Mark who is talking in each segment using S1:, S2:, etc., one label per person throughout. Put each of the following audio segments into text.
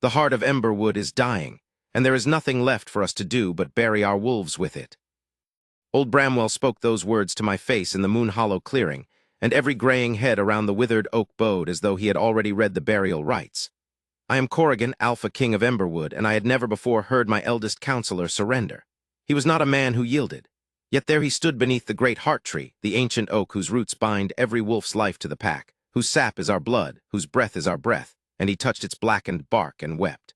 S1: The heart of Emberwood is dying, and there is nothing left for us to do but bury our wolves with it." Old Bramwell spoke those words to my face in the moon-hollow clearing, and every graying head around the withered oak bowed as though he had already read the burial rites. I am Corrigan, Alpha King of Emberwood, and I had never before heard my eldest counselor surrender. He was not a man who yielded. Yet there he stood beneath the great heart tree, the ancient oak whose roots bind every wolf's life to the pack, whose sap is our blood, whose breath is our breath, and he touched its blackened bark and wept.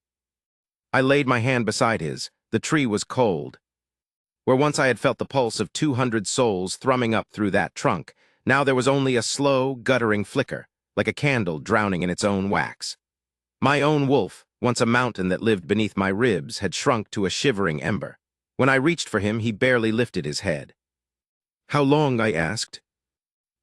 S1: I laid my hand beside his. The tree was cold. Where once I had felt the pulse of 200 souls thrumming up through that trunk, now there was only a slow, guttering flicker, like a candle drowning in its own wax. My own wolf, once a mountain that lived beneath my ribs, had shrunk to a shivering ember. When I reached for him, he barely lifted his head. "How long?" I asked.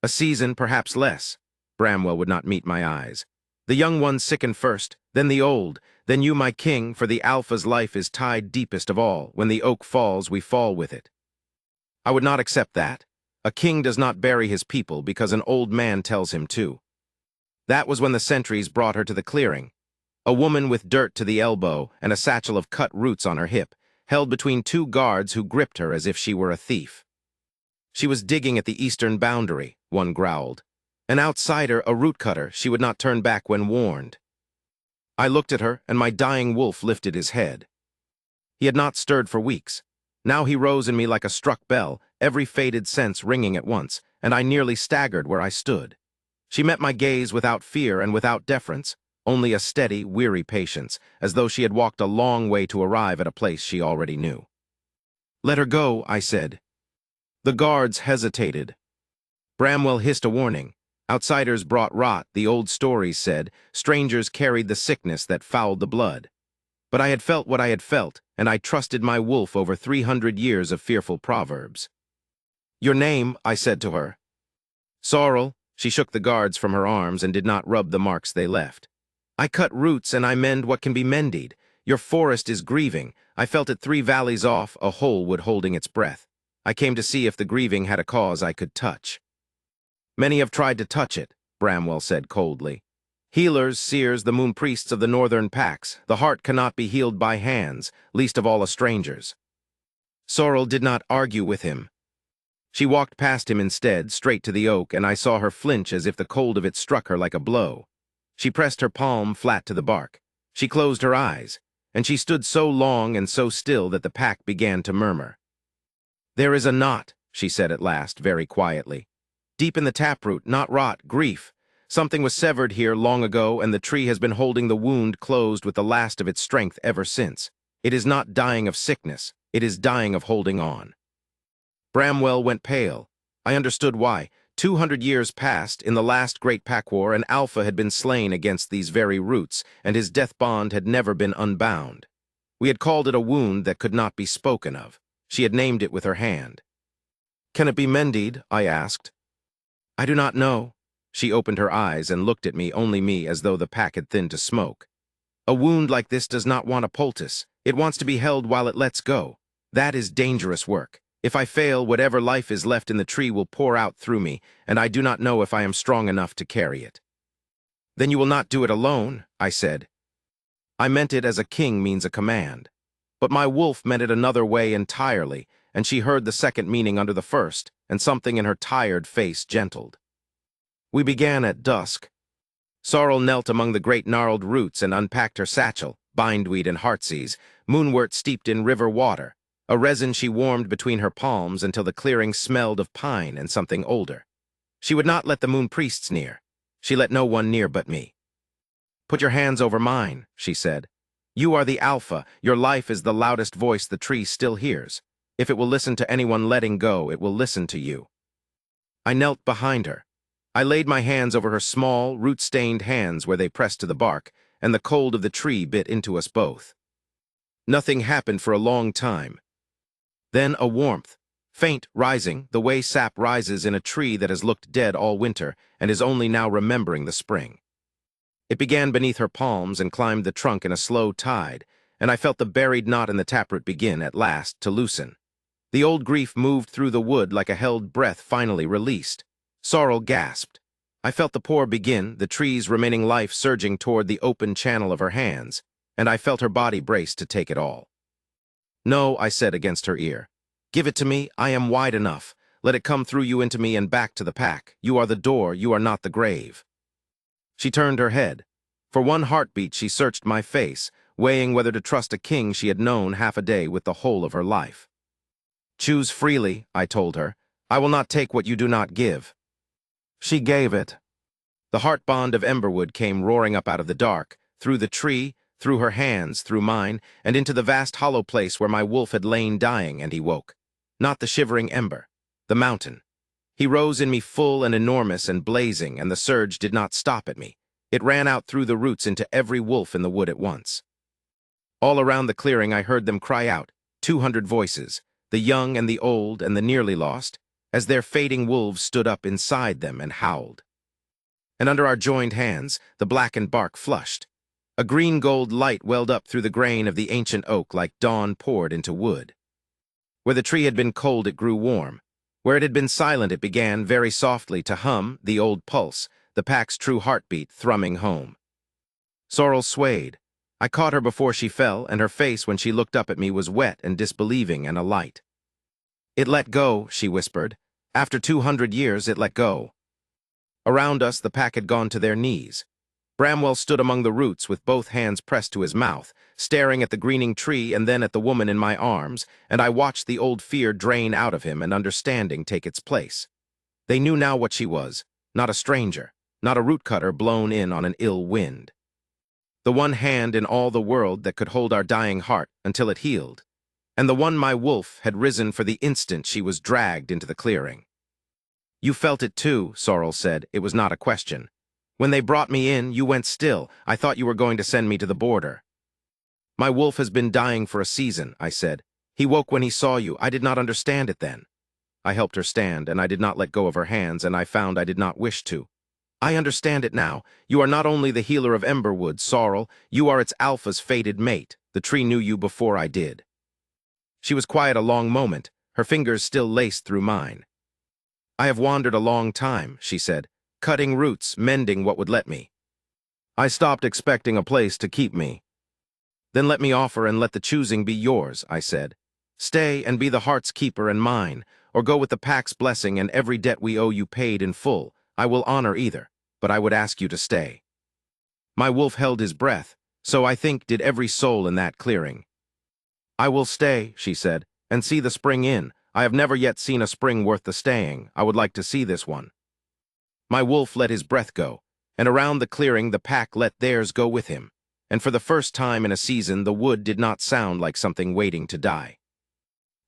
S1: "A season, perhaps less." Bramwell would not meet my eyes. "The young ones sicken first, then the old, then you, my king, for the Alpha's life is tied deepest of all. When the oak falls, we fall with it." I would not accept that. A king does not bury his people because an old man tells him to. That was when the sentries brought her to the clearing. A woman with dirt to the elbow and a satchel of cut roots on her hip, held between two guards who gripped her as if she were a thief. She was digging at the eastern boundary, one growled. An outsider, a rootcutter, she would not turn back when warned. I looked at her, and my dying wolf lifted his head. He had not stirred for weeks. Now he rose in me like a struck bell, every faded sense ringing at once, and I nearly staggered where I stood. She met my gaze without fear and without deference, only a steady, weary patience, as though she had walked a long way to arrive at a place she already knew. "Let her go," I said. The guards hesitated. Bramwell hissed a warning. Outsiders brought rot, the old stories said. Strangers carried the sickness that fouled the blood. But I had felt what I had felt, and I trusted my wolf over 300 years of fearful proverbs. "Your name," I said to her. "Sorrel." She shook the guards from her arms and did not rub the marks they left. "I cut roots and I mend what can be mended. Your forest is grieving. I felt it 3 valleys off, a whole wood holding its breath. I came to see if the grieving had a cause I could touch." "Many have tried to touch it," Bramwell said coldly. "Healers, seers, the moon priests of the northern packs. The heart cannot be healed by hands, least of all a stranger's." Sorrel did not argue with him. She walked past him instead, straight to the oak, and I saw her flinch as if the cold of it struck her like a blow. She pressed her palm flat to the bark. She closed her eyes, and she stood so long and so still that the pack began to murmur. "There is a knot," she said at last, very quietly. "Deep in the taproot, not rot, grief. Something was severed here long ago, and the tree has been holding the wound closed with the last of its strength ever since. It is not dying of sickness, it is dying of holding on." Bramwell went pale. I understood why. 200 years passed, in the last great pack war, an Alpha had been slain against these very roots, and his death bond had never been unbound. We had called it a wound that could not be spoken of. She had named it with her hand. "Can it be mended?" I asked. "I do not know." She opened her eyes and looked at me, only me, as though the pack had thinned to smoke. "A wound like this does not want a poultice. It wants to be held while it lets go. That is dangerous work. If I fail, whatever life is left in the tree will pour out through me, and I do not know if I am strong enough to carry it." "Then you will not do it alone," I said. I meant it as a king means a command. But my wolf meant it another way entirely, and she heard the second meaning under the first, and something in her tired face gentled. We began at dusk. Sorrel knelt among the great gnarled roots and unpacked her satchel, bindweed and heartsease, moonwort steeped in river water, a resin she warmed between her palms until the clearing smelled of pine and something older. She would not let the moon priests near. She let no one near but me. "Put your hands over mine," she said. "You are the Alpha. Your life is the loudest voice the tree still hears. If it will listen to anyone letting go, it will listen to you." I knelt behind her. I laid my hands over her small, root-stained hands where they pressed to the bark, and the cold of the tree bit into us both. Nothing happened for a long time. Then a warmth, faint, rising, the way sap rises in a tree that has looked dead all winter and is only now remembering the spring. It began beneath her palms and climbed the trunk in a slow tide, and I felt the buried knot in the taproot begin, at last, to loosen. The old grief moved through the wood like a held breath finally released. Sorrel gasped. I felt the pour begin, the tree's remaining life surging toward the open channel of her hands, and I felt her body brace to take it all. "No," I said against her ear. "Give it to me, I am wide enough. Let it come through you into me and back to the pack. You are the door, you are not the grave." She turned her head. For one heartbeat she searched my face, weighing whether to trust a king she had known half a day with the whole of her life. "Choose freely," I told her. "I will not take what you do not give." She gave it. The heart bond of Emberwood came roaring up out of the dark, through the tree, through her hands, through mine, and into the vast hollow place where my wolf had lain dying, and he woke. Not the shivering ember, the mountain. He rose in me full and enormous and blazing, and the surge did not stop at me. It ran out through the roots into every wolf in the wood at once. All around the clearing I heard them cry out, 200 voices, the young and the old and the nearly lost, as their fading wolves stood up inside them and howled. And under our joined hands, the blackened bark flushed. A green-gold light welled up through the grain of the ancient oak like dawn poured into wood. Where the tree had been cold, it grew warm. Where it had been silent, it began, very softly, to hum, the old pulse, the pack's true heartbeat thrumming home. Sorrel swayed. I caught her before she fell, and her face, when she looked up at me, was wet and disbelieving and alight. "It let go," she whispered. "After 200 years, it let go." Around us, the pack had gone to their knees. Bramwell stood among the roots with both hands pressed to his mouth, staring at the greening tree and then at the woman in my arms, and I watched the old fear drain out of him and understanding take its place. They knew now what she was, not a stranger, not a rootcutter blown in on an ill wind. The one hand in all the world that could hold our dying heart until it healed, and the one my wolf had risen for the instant she was dragged into the clearing. "You felt it too," Sorrel said. "It was not a question. When they brought me in, you went still. I thought you were going to send me to the border." "My wolf has been dying for a season," I said. "He woke when he saw you. I did not understand it then." I helped her stand, and I did not let go of her hands, and I found I did not wish to. "I understand it now. You are not only the healer of Emberwood, Sorrel, you are its alpha's fated mate. The tree knew you before I did." She was quiet a long moment, her fingers still laced through mine. "I have wandered a long time," she said, "cutting roots, mending what would let me. I stopped expecting a place to keep me." "Then let me offer and let the choosing be yours," I said. "Stay and be the heart's keeper and mine, or go with the pack's blessing and every debt we owe you paid in full. I will honor either, but I would ask you to stay." My wolf held his breath, so I think did every soul in that clearing. "I will stay," she said, "and see the spring in. I have never yet seen a spring worth the staying. I would like to see this one." My wolf let his breath go, and around the clearing the pack let theirs go with him, and for the first time in a season the wood did not sound like something waiting to die.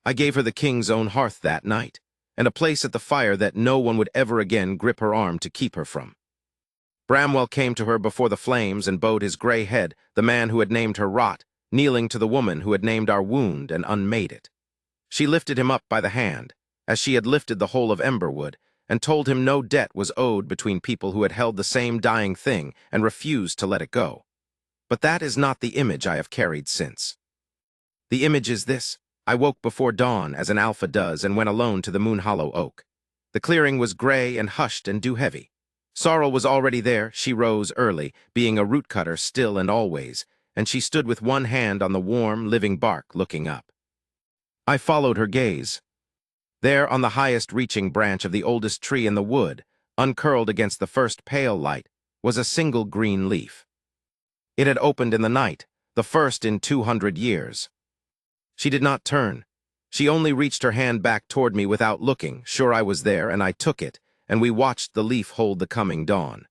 S1: I gave her the king's own hearth that night, and a place at the fire that no one would ever again grip her arm to keep her from. Bramwell came to her before the flames and bowed his gray head, the man who had named her rot, kneeling to the woman who had named our wound and unmade it. She lifted him up by the hand, as she had lifted the whole of Emberwood, and told him no debt was owed between people who had held the same dying thing and refused to let it go. But that is not the image I have carried since. The image is this: I woke before dawn, as an alpha does, and went alone to the Moon Hollow Oak. The clearing was gray and hushed and dew-heavy. Sorrel was already there. She rose early, being a rootcutter still and always, and she stood with one hand on the warm, living bark, looking up. I followed her gaze. There, on the highest reaching branch of the oldest tree in the wood, uncurled against the first pale light, was a single green leaf. It had opened in the night, the first in 200 years. She did not turn. She only reached her hand back toward me without looking, sure I was there, and I took it, and we watched the leaf hold the coming dawn.